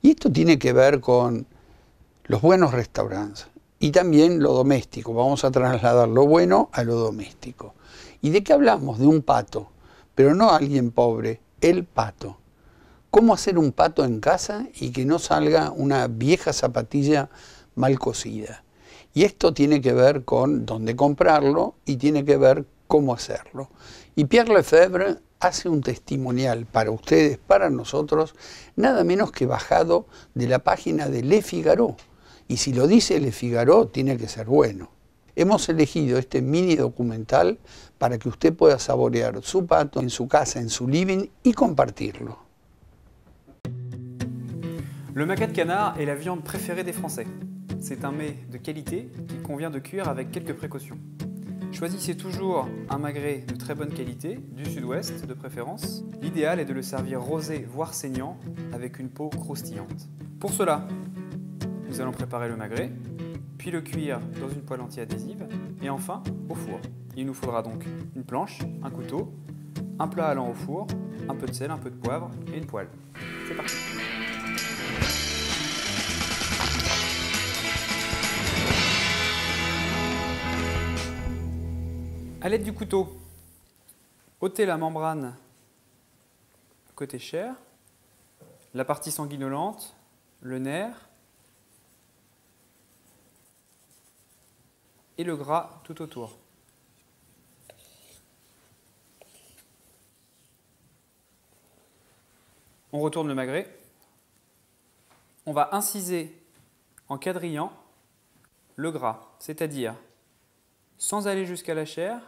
Y esto tiene que ver con los buenos restaurantes y también lo doméstico. Vamos a trasladar lo bueno a lo doméstico. ¿Y de qué hablamos? De un pato, pero no alguien pobre, el pato. ¿Cómo hacer un pato en casa y que no salga una vieja zapatilla mal cosida? Y esto tiene que ver con dónde comprarlo y tiene que ver cómo hacerlo. Y Pierre Lefebvre hace un testimonial para ustedes, para nosotros, nada menos que bajado de la página de Le Figaro. Y si lo dice Le Figaro, tiene que ser bueno. Hemos elegido este mini documental para que usted pueda saborear su pato en su casa, en su living y compartirlo. Le magret de canard est la viande préférée des Français. C'est un mets de qualité qu'il convient de cuire avec quelques précautions. Choisissez toujours un magret de très bonne qualité, du sud-ouest de préférence. L'idéal est de le servir rosé, voire saignant, avec une peau croustillante. Pour cela, nous allons préparer le magret, puis le cuire dans une poêle anti-adhésive, et enfin au four. Il nous faudra donc une planche, un couteau, un plat allant au four, un peu de sel, un peu de poivre et une poêle. C'est parti! A l'aide du couteau, ôtez la membrane côté chair, la partie sanguinolente, le nerf et le gras tout autour. On retourne le magret. On va inciser en quadrillant le gras, c'est-à-dire sans aller jusqu'à la chair,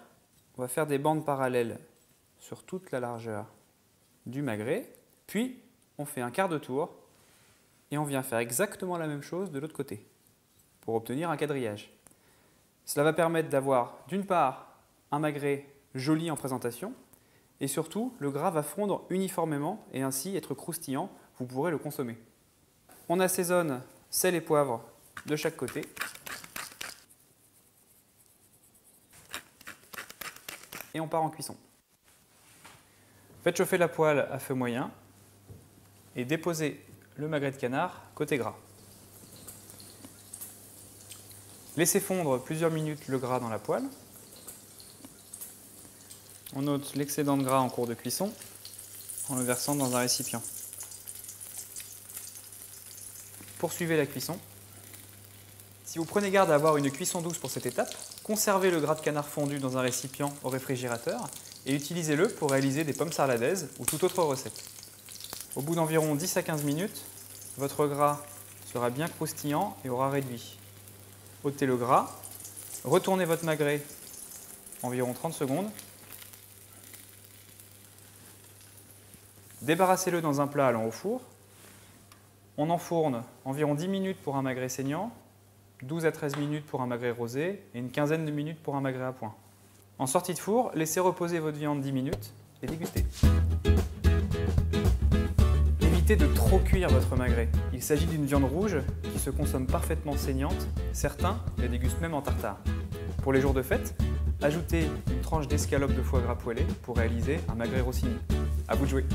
on va faire des bandes parallèles sur toute la largeur du magret, puis on fait un quart de tour et on vient faire exactement la même chose de l'autre côté pour obtenir un quadrillage. Cela va permettre d'avoir d'une part un magret joli en présentation et surtout le gras va fondre uniformément et ainsi être croustillant, vous pourrez le consommer. On assaisonne sel et poivre de chaque côté. Et on part en cuisson. Faites chauffer la poêle à feu moyen et déposez le magret de canard côté gras. Laissez fondre plusieurs minutes le gras dans la poêle. On ôte l'excédent de gras en cours de cuisson en le versant dans un récipient. Poursuivez la cuisson. Si vous prenez garde à avoir une cuisson douce pour cette étape, conservez le gras de canard fondu dans un récipient au réfrigérateur et utilisez-le pour réaliser des pommes sarladaises ou toute autre recette. Au bout d'environ 10 à 15 minutes, votre gras sera bien croustillant et aura réduit. Ôtez le gras, retournez votre magret environ 30 secondes, débarrassez-le dans un plat allant au four. On enfourne environ 10 minutes pour un magret saignant, 12 à 13 minutes pour un magret rosé et une quinzaine de minutes pour un magret à point. En sortie de four, laissez reposer votre viande 10 minutes et dégustez. Évitez de trop cuire votre magret. Il s'agit d'une viande rouge qui se consomme parfaitement saignante. Certains la dégustent même en tartare. Pour les jours de fête, ajoutez une tranche d'escalope de foie gras poêlé pour réaliser un magret rossini. À vous de jouer!